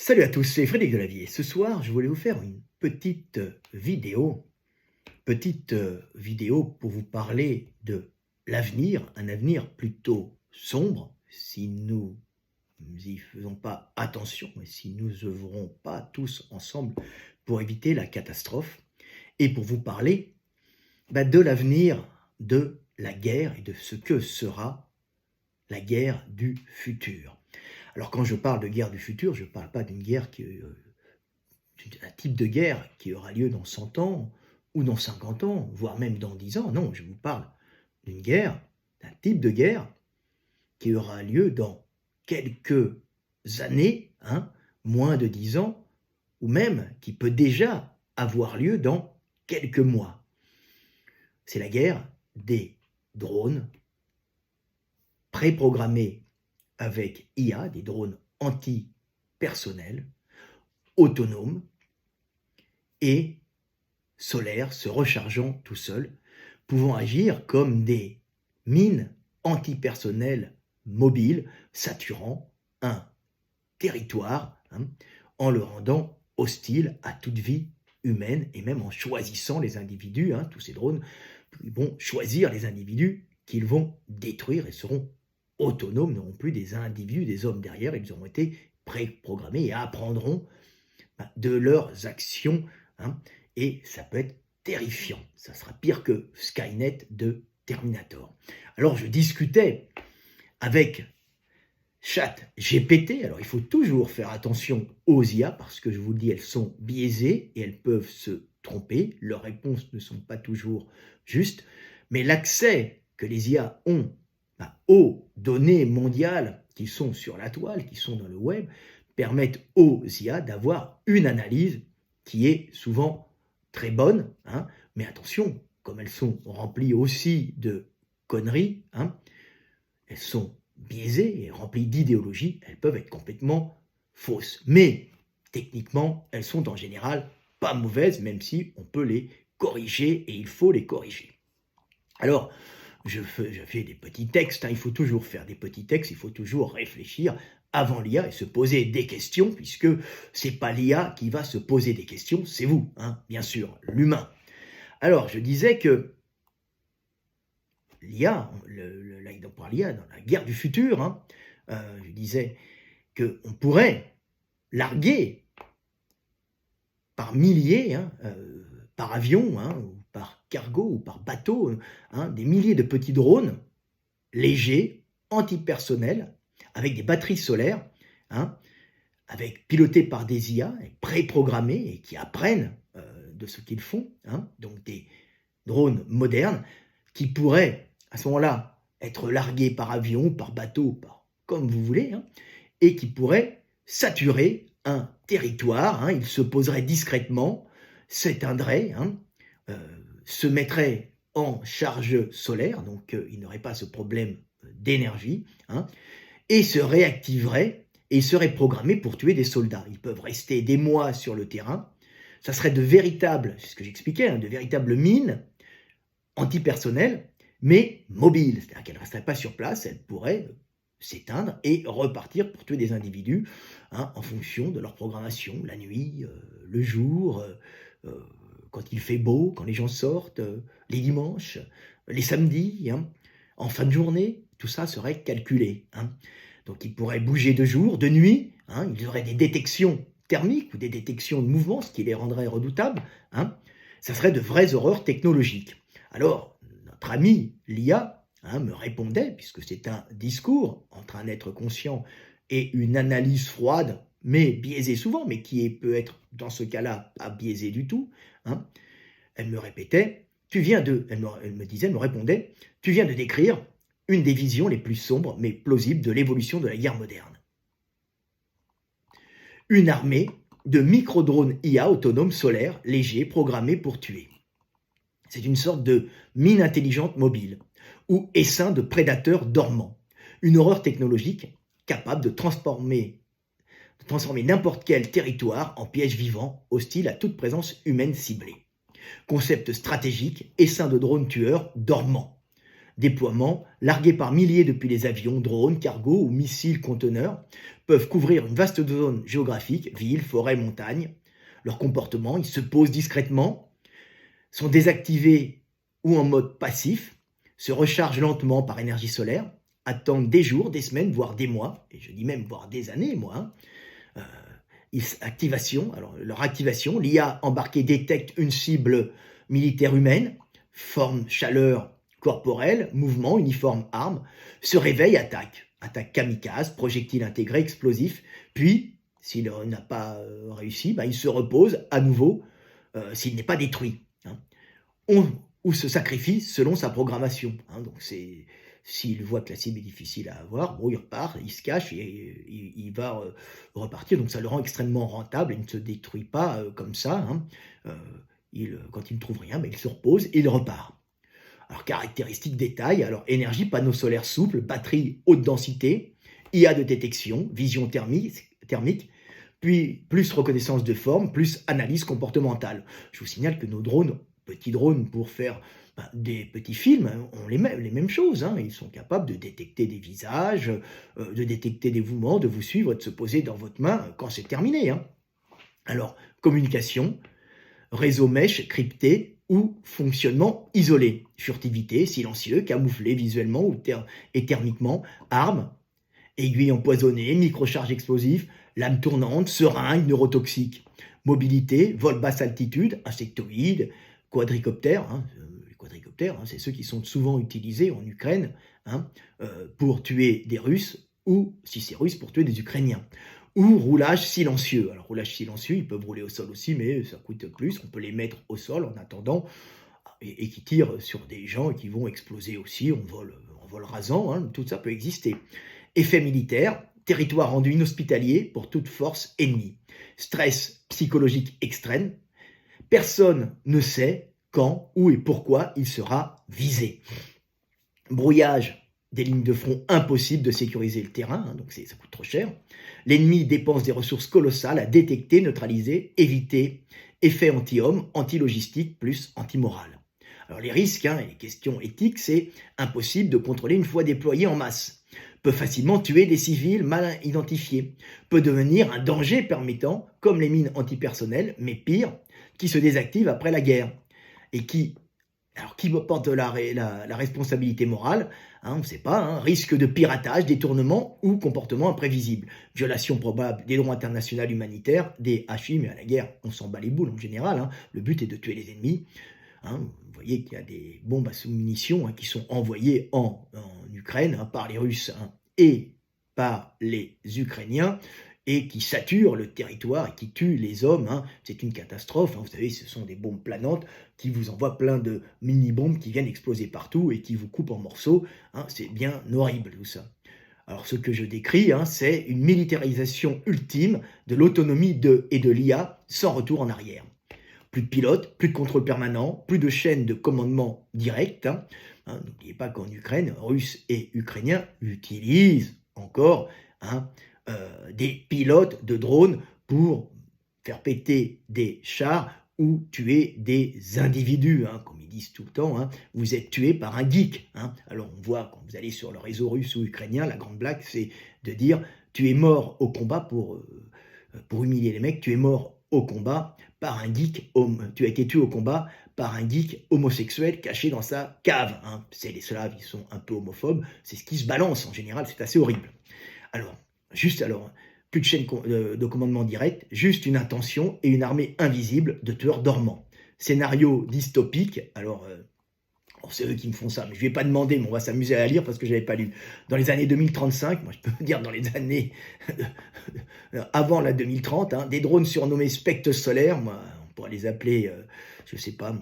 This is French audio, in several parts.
Salut à tous, c'est Frédéric Delavier. Ce soir, je voulais vous faire une petite vidéo pour vous parler de l'avenir, un avenir plutôt sombre si nous n'y faisons pas attention et si nous œuvrons pas tous ensemble pour éviter la catastrophe et pour vous parler de l'avenir de la guerre et de ce que sera la guerre du futur. Alors quand je parle de guerre du futur, je ne parle pas d'une guerre d'un type de guerre qui aura lieu dans 100 ans ou dans 50 ans, voire même dans 10 ans. Non, je vous parle d'une guerre, d'un type de guerre qui aura lieu dans quelques années, moins de 10 ans, ou même qui peut déjà avoir lieu dans quelques mois. C'est la guerre des drones préprogrammés avec IA, des drones anti-personnels, autonomes et solaires, se rechargeant tout seuls, pouvant agir comme des mines antipersonnelles mobiles, saturant un territoire en le rendant hostile à toute vie humaine et même en choisissant les individus. Tous ces drones vont choisir les individus qu'ils vont détruire et seront autonomes, n'auront plus des individus, des hommes derrière, ils auront été préprogrammés et apprendront de leurs actions, et ça peut être terrifiant, ça sera pire que Skynet de Terminator. Alors je discutais avec ChatGPT, alors il faut toujours faire attention aux IA, parce que je vous le dis, elles sont biaisées et elles peuvent se tromper, leurs réponses ne sont pas toujours justes, mais l'accès que les IA ont aux données mondiales qui sont sur la toile, qui sont dans le web, permettent aux IA d'avoir une analyse qui est souvent très bonne, mais attention, comme elles sont remplies aussi de conneries, elles sont biaisées et remplies d'idéologie, elles peuvent être complètement fausses. Mais techniquement, elles sont en général pas mauvaises, même si on peut les corriger et il faut les corriger. Alors, je fais des petits textes, il faut toujours faire des petits textes, il faut toujours réfléchir avant l'IA et se poser des questions, puisque c'est pas l'IA qui va se poser des questions, c'est vous, bien sûr, l'humain. Alors, je disais que l'IA, dans la guerre du futur, je disais qu'on pourrait larguer par milliers, par avion, ou par cargo, ou par bateau, des milliers de petits drones légers, antipersonnels, avec des batteries solaires, pilotés par des IA, préprogrammés et qui apprennent de ce qu'ils font, donc des drones modernes qui pourraient à ce moment-là être largués par avion, par bateau, comme vous voulez, et qui pourraient saturer un territoire, ils se poseraient discrètement, s'éteindraient, se mettraient en charge solaire, donc ils n'auraient pas ce problème d'énergie, et se réactiveraient et seraient programmés pour tuer des soldats. Ils peuvent rester des mois sur le terrain, ça serait de véritables, c'est ce que j'expliquais, de véritables mines antipersonnelles, mais mobiles, c'est-à-dire qu'elles ne resteraient pas sur place, elles pourraient s'éteindre et repartir pour tuer des individus en fonction de leur programmation, la nuit, le jour, quand il fait beau, quand les gens sortent, les dimanches, les samedis, en fin de journée, tout ça serait calculé. Donc ils pourraient bouger de jour, de nuit, ils auraient des détections thermiques ou des détections de mouvement, ce qui les rendrait redoutables. Ça serait de vraies horreurs technologiques. Alors, notre ami l'IA me répondait, puisque c'est un discours entre un être conscient et une analyse froide, mais biaisée souvent, mais qui peut être dans ce cas-là pas biaisée du tout. Elle me répétait, elle me répondait, tu viens de décrire une des visions les plus sombres mais plausibles de l'évolution de la guerre moderne. Une armée de micro-drones IA autonomes solaires, légers, programmés pour tuer. C'est une sorte de mine intelligente mobile ou essaim de prédateurs dormants. Une horreur technologique capable de transformer n'importe quel territoire en piège vivant, hostile à toute présence humaine ciblée. Concept stratégique, essaim de drones tueurs dormants. déploiement, largués par milliers depuis les avions, drones, cargos ou missiles conteneurs, peuvent couvrir une vaste zone géographique, villes, forêts, montagnes. Leur comportement, ils se posent discrètement, sont désactivés ou en mode passif, se rechargent lentement par énergie solaire, attendent des jours, des semaines, voire des mois, et je dis même voire des années, moi. Leur activation, l'IA embarquée détecte une cible militaire humaine, forme, chaleur corporelle, mouvement, uniforme, arme, se réveille, attaque. Attaque kamikaze, projectile intégré, explosif, puis, s'il n'a pas réussi, il se repose à nouveau s'il n'est pas détruit. Ou se sacrifie selon sa programmation. Donc s'il voit que la cible est difficile à avoir, il repart, il se cache et il va repartir. Donc ça le rend extrêmement rentable. Il ne se détruit pas comme ça. Quand il ne trouve rien, il se repose et il repart. Alors caractéristiques, détails, énergie, panneau solaire souple, batterie haute densité, IA de détection, vision thermique, puis plus reconnaissance de forme, plus analyse comportementale. Je vous signale que nos drones, petits drones pour faire des petits films, ont les mêmes choses. Ils sont capables de détecter des visages, de détecter des mouvements, de vous suivre, de se poser dans votre main quand c'est terminé. Alors, communication, réseau mesh crypté ou fonctionnement isolé, furtivité, silencieux, camouflé visuellement et thermiquement, armes, aiguilles empoisonnées, microcharges explosifs, lames tournantes, seringues neurotoxiques, mobilité, vol basse altitude, insectoïdes, quadricoptères. Les quadricoptères, c'est ceux qui sont souvent utilisés en Ukraine pour tuer des Russes, ou, si c'est russe, pour tuer des Ukrainiens. Ou roulage silencieux. Alors, roulage silencieux, ils peuvent rouler au sol aussi, mais ça coûte plus. On peut les mettre au sol en attendant et qui tirent sur des gens et qui vont exploser aussi en vol rasant. Tout ça peut exister. Effet militaire, territoire rendu inhospitalier pour toute force ennemie. Stress psychologique extrême. Personne ne sait quand, où et pourquoi il sera visé. Brouillage des lignes de front, impossible de sécuriser le terrain, donc ça coûte trop cher. L'ennemi dépense des ressources colossales à détecter, neutraliser, éviter. Effet anti-homme, anti-logistique plus anti-morale. Alors les risques et les questions éthiques, c'est impossible de contrôler une fois déployé en masse. Peut facilement tuer des civils mal identifiés. Peut devenir un danger permettant, comme les mines antipersonnelles, mais pire, qui se désactivent après la guerre. Et qui porte la responsabilité morale? On ne sait pas. Risque de piratage, détournement ou comportement imprévisible. Violation probable des droits internationaux humanitaires, des HI, mais à la guerre, on s'en bat les boules en général. Le but est de tuer les ennemis. Vous voyez qu'il y a des bombes à sous-munitions qui sont envoyées en Ukraine par les Russes et par les Ukrainiens, et qui saturent le territoire et qui tuent les hommes. C'est une catastrophe. Vous savez, ce sont des bombes planantes qui vous envoient plein de mini-bombes qui viennent exploser partout et qui vous coupent en morceaux. C'est bien horrible tout ça. Alors ce que je décris, c'est une militarisation ultime de l'autonomie et de l'IA sans retour en arrière. Plus de pilotes, plus de contrôle permanent, plus de chaînes de commandement direct. N'oubliez pas qu'en Ukraine, Russes et Ukrainiens utilisent encore des pilotes de drones pour faire péter des chars ou tuer des individus, comme ils disent tout le temps. Vous êtes tué par un geek. Alors on voit quand vous allez sur le réseau russe ou ukrainien, la grande blague, c'est de dire tu es mort au combat pour humilier les mecs, tu es mort au combat par un geek, tu as été tué au combat par un geek homosexuel caché dans sa cave. C'est les Slaves, ils sont un peu homophobes, c'est ce qui se balance en général, c'est assez horrible. Alors, plus de chaîne de commandement direct, juste une intention et une armée invisible de tueurs dormants. Scénario dystopique, c'est eux qui me font ça, mais je ne vais pas demander, mais on va s'amuser à lire parce que je n'avais pas lu. Dans les années 2035, moi je peux dire dans les années avant la 2030, des drones surnommés spectres solaires, on pourrait les appeler, je ne sais pas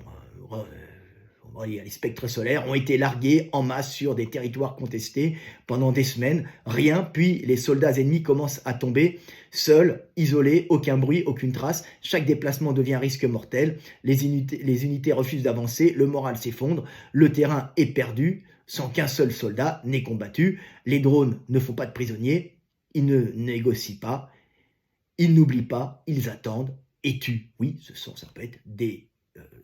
moi, les spectres solaires ont été largués en masse sur des territoires contestés pendant des semaines, rien, puis les soldats ennemis commencent à tomber, seuls, isolés, aucun bruit, aucune trace, chaque déplacement devient un risque mortel, les unités refusent d'avancer, le moral s'effondre, le terrain est perdu, sans qu'un seul soldat n'ait combattu, les drones ne font pas de prisonniers, ils ne négocient pas, ils n'oublient pas, ils attendent et tuent. Oui, ça peut être des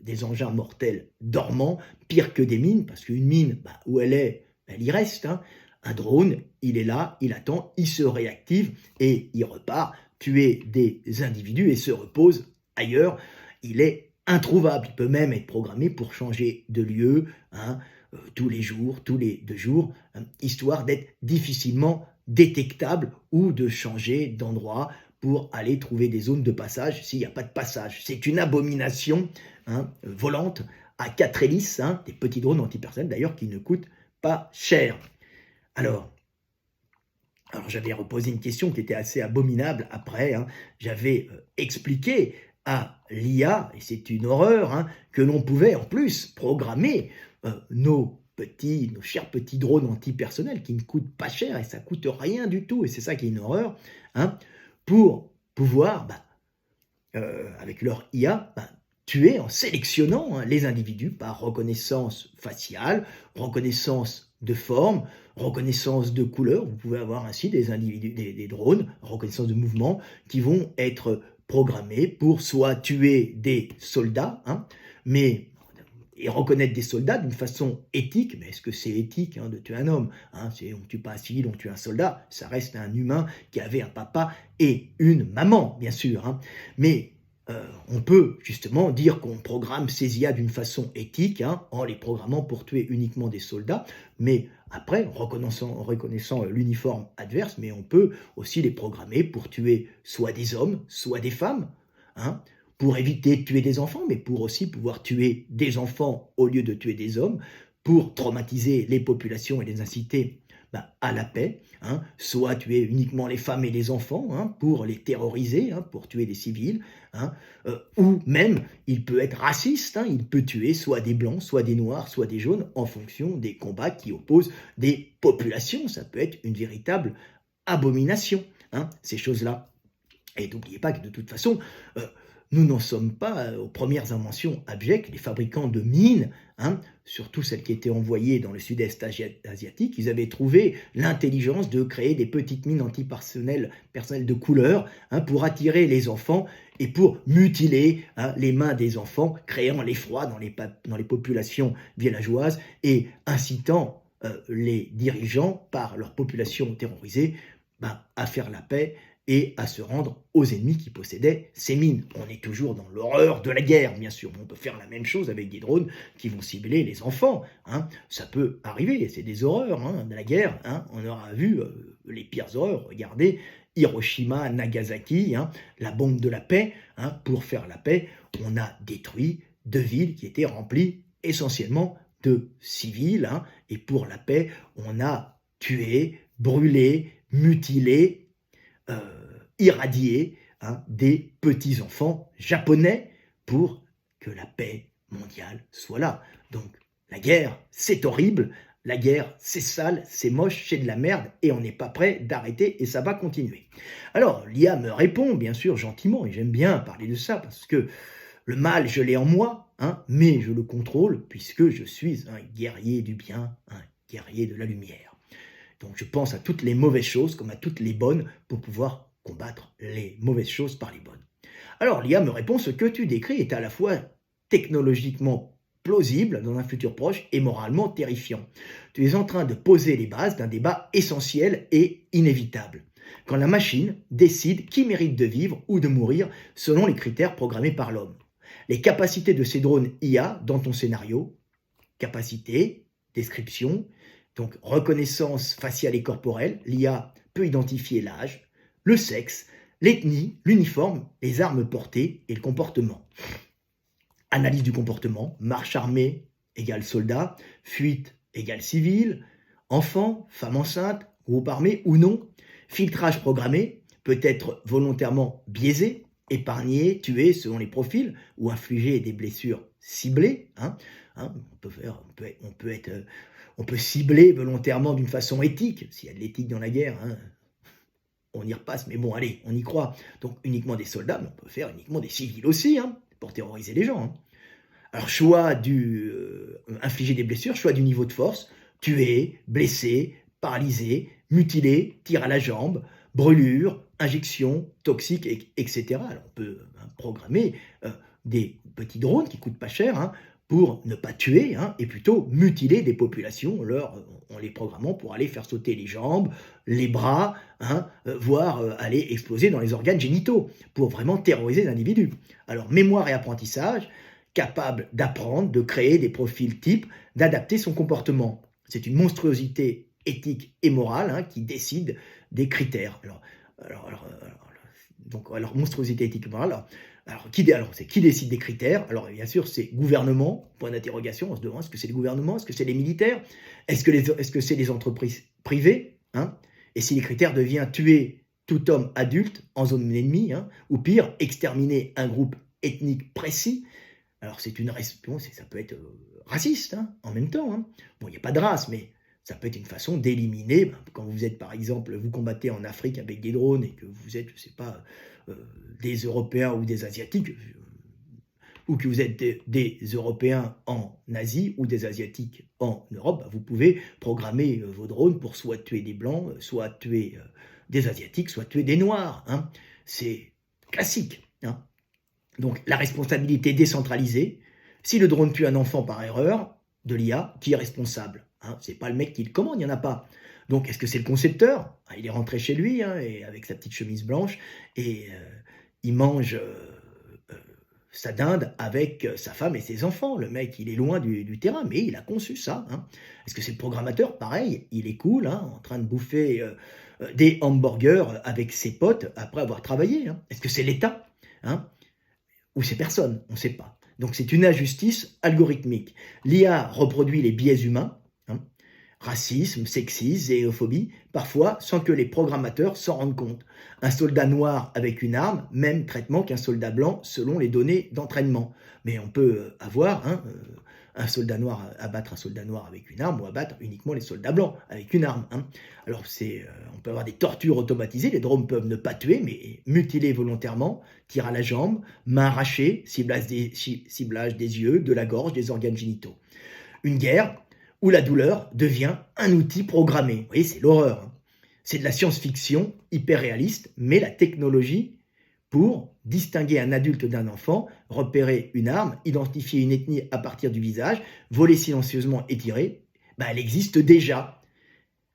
des engins mortels dormants, pire que des mines, parce qu'une mine, où elle y reste, hein. Un drone, il est là, il attend, il se réactive et il repart tuer des individus et se repose ailleurs. Il est introuvable, il peut même être programmé pour changer de lieu, hein, tous les jours, tous les 2 jours, hein, histoire d'être difficilement détectable ou de changer d'endroit pour aller trouver des zones de passage s'il n'y a pas de passage. C'est une abomination, hein, volante à 4 hélices, hein, des petits drones antipersonnels d'ailleurs qui ne coûtent pas cher. Alors, j'avais reposé une question qui était assez abominable après, hein. J'avais expliqué à l'IA, et c'est une horreur, hein, que l'on pouvait en plus programmer nos chers petits drones antipersonnels qui ne coûtent pas cher et ça coûte rien du tout, et c'est ça qui est une horreur, hein, pour pouvoir, avec leur IA, tuer en sélectionnant, hein, les individus par reconnaissance faciale, reconnaissance de forme, reconnaissance de couleur. Vous pouvez avoir ainsi des individus, des drones, reconnaissance de mouvement, qui vont être programmés pour soit tuer des soldats, hein, et reconnaître des soldats d'une façon éthique. Mais est-ce que c'est éthique, hein, de tuer un homme, hein? On ne tue pas un civil, on tue un soldat. Ça reste un humain qui avait un papa et une maman, bien sûr, hein. Mais on peut justement dire qu'on programme ces IA d'une façon éthique, hein, en les programmant pour tuer uniquement des soldats, mais après, en reconnaissant l'uniforme adverse, mais on peut aussi les programmer pour tuer soit des hommes, soit des femmes, hein, pour éviter de tuer des enfants, mais pour aussi pouvoir tuer des enfants au lieu de tuer des hommes, pour traumatiser les populations et les inciter à la paix, hein, soit tuer uniquement les femmes et les enfants, hein, pour les terroriser, hein, pour tuer des civils, hein, ou même il peut être raciste, hein, il peut tuer soit des blancs, soit des noirs, soit des jaunes, en fonction des combats qui opposent des populations. Ça peut être une véritable abomination, hein, ces choses-là. Et n'oubliez pas que de toute façon, nous n'en sommes pas aux premières inventions abjectes. Les fabricants de mines, hein, surtout celles qui étaient envoyées dans le sud-est asiatique, ils avaient trouvé l'intelligence de créer des petites mines antipersonnelles de couleur, hein, pour attirer les enfants et pour mutiler, hein, les mains des enfants, créant l'effroi dans les populations villageoises et incitant les dirigeants, par leur population terrorisée, à faire la paix et à se rendre aux ennemis qui possédaient ces mines. On est toujours dans l'horreur de la guerre, bien sûr. On peut faire la même chose avec des drones qui vont cibler les enfants, hein. Ça peut arriver, c'est des horreurs, hein, de la guerre, hein. On aura vu les pires horreurs. Regardez Hiroshima, Nagasaki, hein, la bombe de la paix, hein. Pour faire la paix, on a détruit 2 villes qui étaient remplies essentiellement de civils, hein. Et pour la paix, on a tué, brûlé, mutilé, irradier, hein, des petits-enfants japonais pour que la paix mondiale soit là. Donc la guerre, c'est horrible, la guerre, c'est sale, c'est moche, c'est de la merde, et on n'est pas prêt d'arrêter, et ça va continuer. Alors l'IA me répond, bien sûr, gentiment, et j'aime bien parler de ça, parce que le mal, je l'ai en moi, hein, mais je le contrôle, puisque je suis un guerrier du bien, un guerrier de la lumière. Donc je pense à toutes les mauvaises choses comme à toutes les bonnes pour pouvoir combattre les mauvaises choses par les bonnes. Alors l'IA me répond: ce que tu décris est à la fois technologiquement plausible dans un futur proche et moralement terrifiant. Tu es en train de poser les bases d'un débat essentiel et inévitable. Quand la machine décide qui mérite de vivre ou de mourir selon les critères programmés par l'homme. Les capacités de ces drones IA dans ton scénario, capacité, description, donc reconnaissance faciale et corporelle, l'IA peut identifier l'âge, le sexe, l'ethnie, l'uniforme, les armes portées et le comportement. Analyse du comportement, marche armée égale soldat, fuite égale civil, enfant, femme enceinte, groupe armé ou non, filtrage programmé peut être volontairement biaisé, épargné, tué selon les profils ou infliger des blessures ciblées, hein. On peut cibler volontairement d'une façon éthique, s'il y a de l'éthique dans la guerre, hein, on y repasse, mais bon, allez, on y croit. Donc uniquement des soldats, mais on peut faire uniquement des civils aussi, hein, pour terroriser les gens, hein. Alors infliger des blessures, choix du niveau de force, tuer, blesser, paralyser, mutiler, tir à la jambe, brûlure, injection, toxique, etc. Alors on peut programmer des petits drones qui coûtent pas cher, hein, pour ne pas tuer, hein, et plutôt mutiler des populations en les programmant pour aller faire sauter les jambes, les bras, hein, voire aller exploser dans les organes génitaux, pour vraiment terroriser l'individu. Alors, mémoire et apprentissage, capable d'apprendre, de créer des profils types, d'adapter son comportement. C'est une monstruosité éthique et morale, hein, qui décide des critères. Alors, monstruosité éthique et morale. C'est qui décide des critères? Alors, bien sûr, c'est gouvernement, point d'interrogation. On se demande, est-ce que c'est le gouvernement? Est-ce que c'est les militaires? Est-ce que c'est les entreprises privées, hein? Et si les critères deviennent tuer tout homme adulte en zone ennemie, hein, ou pire, exterminer un groupe ethnique précis, alors c'est une réponse, ça peut être raciste, hein, en même temps, hein. Bon, il n'y a pas de race, mais ça peut être une façon d'éliminer, quand vous êtes par exemple, vous combattez en Afrique avec des drones et que vous êtes, je ne sais pas, des Européens ou des Asiatiques, ou que vous êtes des Européens en Asie ou des Asiatiques en Europe, vous pouvez programmer vos drones pour soit tuer des Blancs, soit tuer des Asiatiques, soit tuer des Noirs, hein. C'est classique, hein. Donc la responsabilité décentralisée. Si le drone tue un enfant par erreur de l'IA, qui est responsable, hein? C'est pas le mec qui le commande, il n'y en a pas. Donc est-ce que c'est le concepteur? Il est rentré chez lui, hein, et avec sa petite chemise blanche et il mange sa dinde avec sa femme et ses enfants. Le mec, il est loin du terrain, mais il a conçu ça, hein. Est-ce que c'est le programmateur? Pareil, il est cool, hein, en train de bouffer des hamburgers avec ses potes après avoir travaillé, hein. Est-ce que c'est l'État, hein, ou c'est personne? On ne sait pas. Donc c'est une injustice algorithmique. L'IA reproduit les biais humains, hein, racisme, sexisme, xénophobie, parfois sans que les programmateurs s'en rendent compte. Un soldat noir avec une arme, même traitement qu'un soldat blanc selon les données d'entraînement. Mais on peut avoir, hein, un soldat noir abattre un soldat noir avec une arme ou abattre uniquement les soldats blancs avec une arme, hein. Alors on peut avoir des tortures automatisées, les drones peuvent ne pas tuer, mais mutiler volontairement, tir à la jambe, main arrachée, ciblage des yeux, de la gorge, des organes génitaux. Une guerre où la douleur devient un outil programmé. Vous voyez, c'est l'horreur, hein. C'est de la science-fiction hyper réaliste, mais la technologie pour distinguer un adulte d'un enfant, repérer une arme, identifier une ethnie à partir du visage, voler silencieusement et tirer, elle existe déjà,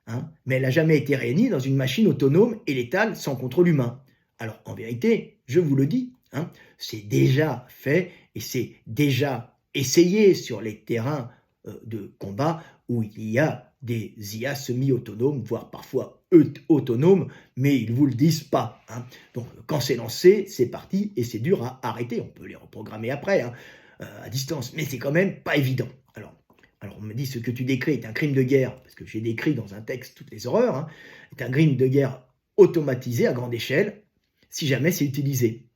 hein, mais elle n'a jamais été réunie dans une machine autonome et létale sans contrôle humain. Alors en vérité, je vous le dis, hein, c'est déjà fait et c'est déjà essayé sur les terrains de combat où il y a des IA semi-autonomes, voire parfois autonomes, mais ils ne vous le disent pas, hein. Donc quand c'est lancé, c'est parti et c'est dur à arrêter. On peut les reprogrammer après, hein, à distance, mais c'est quand même pas évident. Alors on me dit, ce que tu décris est un crime de guerre, parce que j'ai décrit dans un texte toutes les horreurs, hein, est un crime de guerre automatisé à grande échelle, si jamais c'est utilisé.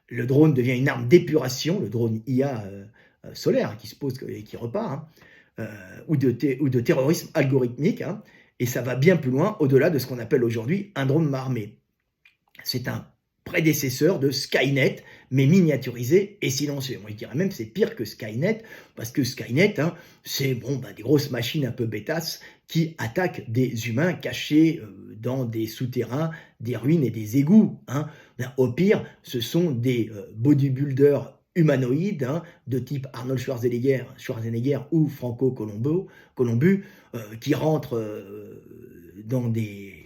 Le drone devient une arme d'épuration, le drone IA solaire, hein, qui se pose et qui repart, hein, ou de terrorisme algorithmique, hein, et ça va bien plus loin, au-delà de ce qu'on appelle aujourd'hui un drone armé. C'est un prédécesseur de Skynet, mais miniaturisé et silencieux. Moi, je dirais même que c'est pire que Skynet, parce que Skynet, hein, c'est des grosses machines un peu bêtasses qui attaquent des humains cachés dans des souterrains, des ruines et des égouts, hein. Au pire, ce sont des bodybuilders humanoïdes, hein, de type Arnold Schwarzenegger ou Franco Colombu, qui rentrent dans des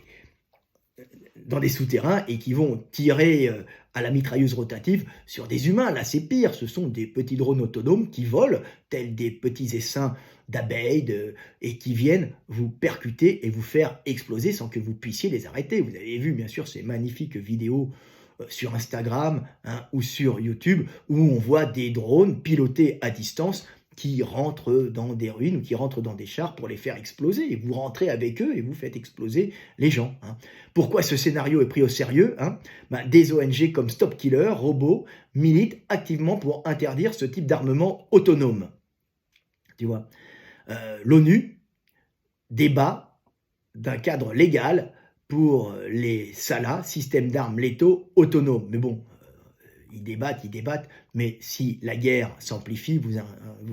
souterrains et qui vont tirer à la mitrailleuse rotative sur des humains. Là, c'est pire, ce sont des petits drones autonomes qui volent, tels des petits essaims d'abeilles, et qui viennent vous percuter et vous faire exploser sans que vous puissiez les arrêter. Vous avez vu, bien sûr, ces magnifiques vidéos sur Instagram, hein, ou sur YouTube, où on voit des drones pilotés à distance qui rentrent dans des ruines ou qui rentrent dans des chars pour les faire exploser. Et vous rentrez avec eux et vous faites exploser les gens, hein. Pourquoi ce scénario est pris au sérieux, hein? Des ONG comme Stop Killer, Robots, militent activement pour interdire ce type d'armement autonome. Tu vois, l'ONU débat d'un cadre légal pour les SALA, systèmes d'armes létaux autonomes. Mais bon, ils débattent, mais si la guerre s'amplifie, vous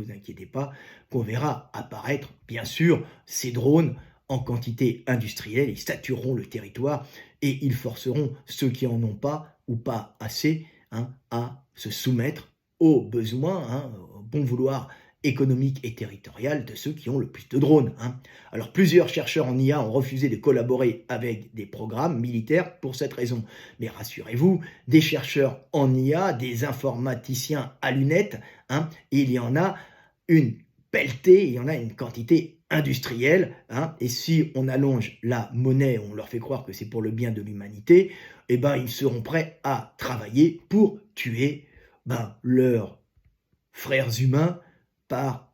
inquiétez pas qu'on verra apparaître, bien sûr, ces drones en quantité industrielle. Ils satureront le territoire et ils forceront ceux qui en ont pas ou pas assez, hein, à se soumettre aux besoins, hein, au bon vouloir économique et territorial de ceux qui ont le plus de drones, hein. Alors plusieurs chercheurs en IA ont refusé de collaborer avec des programmes militaires pour cette raison. Mais rassurez-vous, des chercheurs en IA, des informaticiens à lunettes, hein, il y en a une pelletée, il y en a une quantité industrielle, hein, et si on allonge la monnaie, on leur fait croire que c'est pour le bien de l'humanité, eh ben, ils seront prêts à travailler pour tuer leurs frères humains par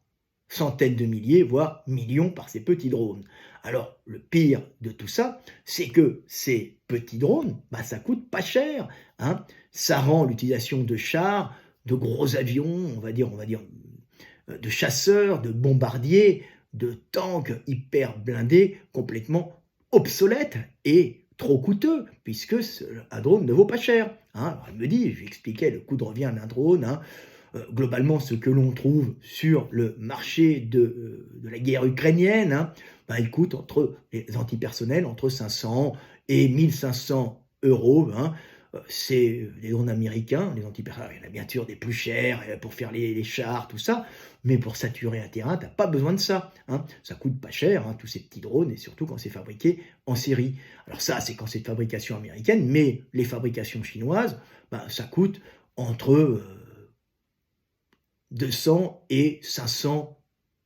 centaines de milliers, voire millions par ces petits drones. Alors, le pire de tout ça, c'est que ces petits drones, ça coûte pas cher, hein. Ça rend l'utilisation de chars, de gros avions, on va dire, de chasseurs, de bombardiers, de tanks hyper blindés, complètement obsolètes et trop coûteux, puisque un drone ne vaut pas cher, hein. Alors, elle me dit, je lui expliquais le coût de revient d'un drone, hein. Globalement, ce que l'on trouve sur le marché de la guerre ukrainienne, hein, il coûte entre les antipersonnels entre 500 et 1500 euros. Hein. C'est des drones américains, les antipersonnels. Il y en a bien sûr des plus chers pour faire les chars, tout ça, mais pour saturer un terrain, tu n'as pas besoin de ça. Hein. Ça coûte pas cher, hein, tous ces petits drones, et surtout quand c'est fabriqué en série. Alors ça, c'est quand c'est de fabrication américaine, mais les fabrications chinoises, ça coûte entre 200 et 500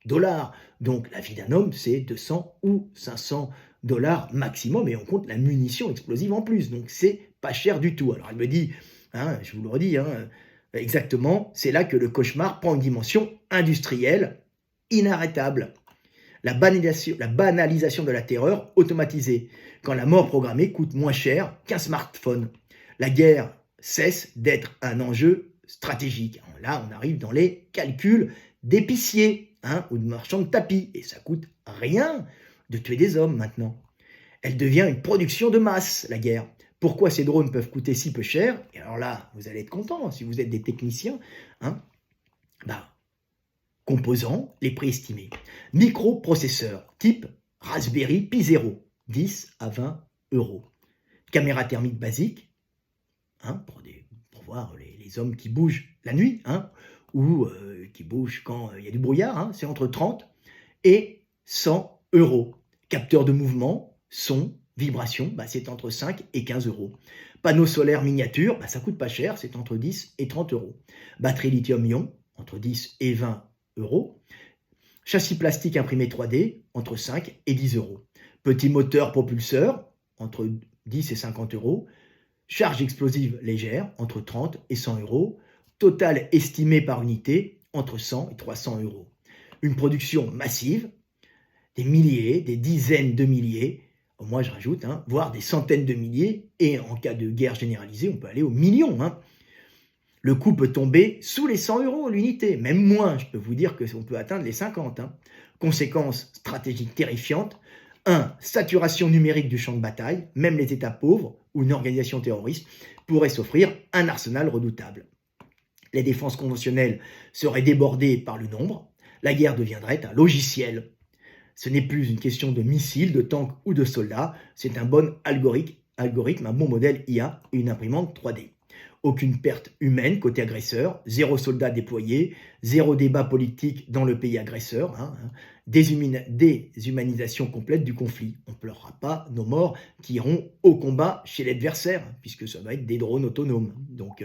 dollars. Donc la vie d'un homme, c'est 200 ou 500 dollars maximum, et on compte la munition explosive en plus. Donc c'est pas cher du tout. Alors elle me dit, hein, je vous le redis, hein, exactement, c'est là que le cauchemar prend une dimension industrielle inarrêtable. La banalisation de la terreur automatisée, quand la mort programmée coûte moins cher qu'un smartphone. La guerre cesse d'être un enjeu stratégique. Là, on arrive dans les calculs d'épiciers, hein, ou de marchands de tapis, et ça coûte rien de tuer des hommes maintenant. Elle devient une production de masse, la guerre. Pourquoi ces drones peuvent coûter si peu cher? Et alors là, vous allez être contents, si vous êtes des techniciens, hein, composants, les prix estimés. Microprocesseurs, type Raspberry Pi 0, 10 à 20 euros. Caméra thermique basique, hein, pour voir les hommes qui bougent la nuit, hein, ou qui bougent quand il y a du brouillard, hein, c'est entre 30 et 100 euros. Capteur de mouvement, son, vibration, c'est entre 5 et 15 euros. Panneau solaire miniature, ça coûte pas cher, c'est entre 10 et 30 euros. Batterie lithium-ion, entre 10 et 20 euros. Châssis plastique imprimé 3D, entre 5 et 10 euros. Petit moteur propulseur, entre 10 et 50 euros. Charge explosive légère, entre 30 et 100 euros. Total estimé par unité, entre 100 et 300 euros. Une production massive, des milliers, des dizaines de milliers, moi je rajoute, hein, voire des centaines de milliers, et en cas de guerre généralisée, on peut aller aux millions. Hein. Le coût peut tomber sous les 100 euros l'unité, même moins, je peux vous dire qu'on peut atteindre les 50. Hein. Conséquence stratégique terrifiante, 1. Saturation numérique du champ de bataille, même les États pauvres ou une organisation terroriste pourraient s'offrir un arsenal redoutable. Les défenses conventionnelles seraient débordées par le nombre, la guerre deviendrait un logiciel. Ce n'est plus une question de missiles, de tanks ou de soldats, c'est un bon algorithme, un bon modèle IA et une imprimante 3D. Aucune perte humaine côté agresseur, 0 soldats déployés, 0 débat politique dans le pays agresseur, déshumanisation complète du conflit. On ne pleurera pas nos morts qui iront au combat chez l'adversaire, puisque ça va être des drones autonomes. Donc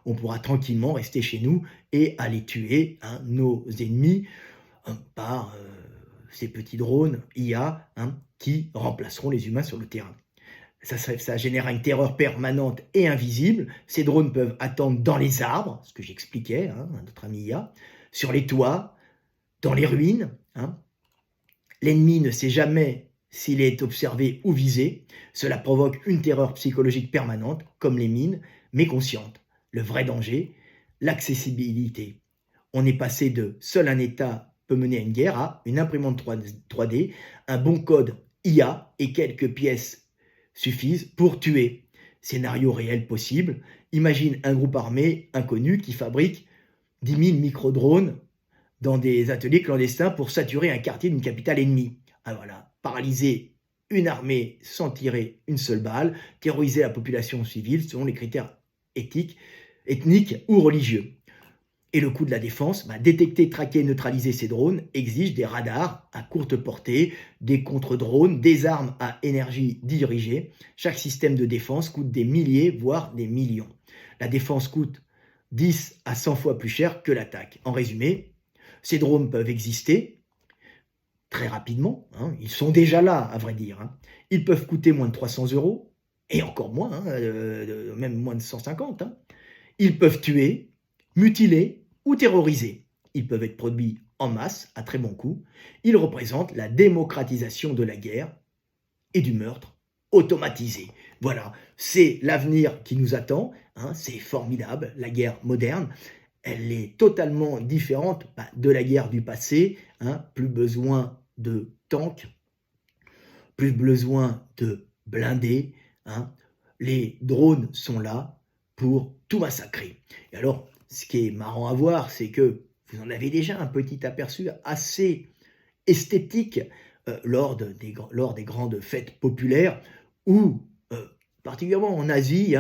on pourra tranquillement rester chez nous et aller tuer nos ennemis par ces petits drones IA qui remplaceront les humains sur le terrain. Ça génère une terreur permanente et invisible. Ces drones peuvent attendre dans les arbres, ce que j'expliquais à notre ami IA, sur les toits, dans les ruines. L'ennemi ne sait jamais s'il est observé ou visé. Cela provoque une terreur psychologique permanente, comme les mines, mais consciente. Le vrai danger, l'accessibilité. On est passé de seul un État peut mener à une guerre à une imprimante 3D, un bon code IA et quelques pièces suffisent pour tuer. Scénario réel possible. Imagine un groupe armé inconnu qui fabrique 10 000 micro-drones dans des ateliers clandestins pour saturer un quartier d'une capitale ennemie. Voilà, paralyser une armée sans tirer une seule balle, terroriser la population civile selon les critères ethniques ou religieux. Et le coût de la défense, détecter, traquer, neutraliser ces drones exige des radars à courte portée, des contre-drones, des armes à énergie dirigée. Chaque système de défense coûte des milliers, voire des millions. La défense coûte 10 à 100 fois plus cher que l'attaque. En résumé, ces drones peuvent exister très rapidement, ils sont déjà là, à vrai dire. Ils peuvent coûter moins de 300 €, et encore moins, même moins de 150. Ils peuvent tuer, mutiler ou terroriser. Ils peuvent être produits en masse, à très bon coût. Ils représentent la démocratisation de la guerre et du meurtre automatisé. Voilà, c'est l'avenir qui nous attend, c'est formidable, la guerre moderne. Elle est totalement différente de la guerre du passé. Plus besoin de tanks, plus besoin de blindés. Les drones sont là pour tout massacrer. Et alors, ce qui est marrant à voir, c'est que vous en avez déjà un petit aperçu assez esthétique lors des grandes fêtes populaires où, particulièrement en Asie,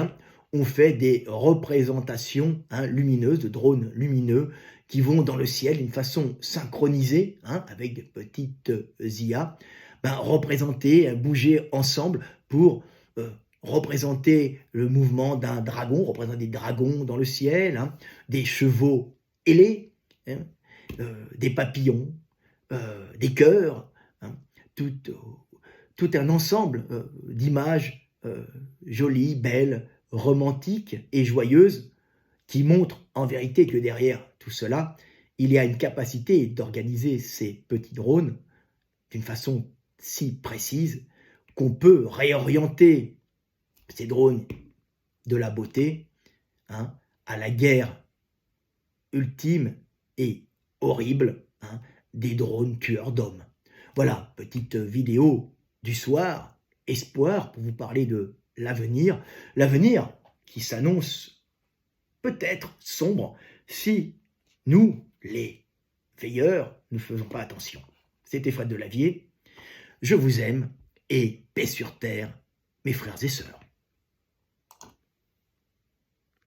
on fait des représentations lumineuses, de drones lumineux qui vont dans le ciel d'une façon synchronisée, avec des petites IA, représenter, bouger ensemble pour représenter le mouvement d'un dragon, représenter des dragons dans le ciel, des chevaux ailés, des papillons, des cœurs, tout un ensemble d'images jolies, belles, romantiques et joyeuses qui montrent en vérité que derrière tout cela, il y a une capacité d'organiser ces petits drones d'une façon si précise qu'on peut réorienter ces drones de la beauté à la guerre ultime et horrible des drones tueurs d'hommes. Voilà, petite vidéo du soir, espoir pour vous parler de l'avenir qui s'annonce peut-être sombre si nous, les veilleurs, ne faisons pas attention. C'était Fred Delavier, je vous aime et paix sur terre, mes frères et sœurs.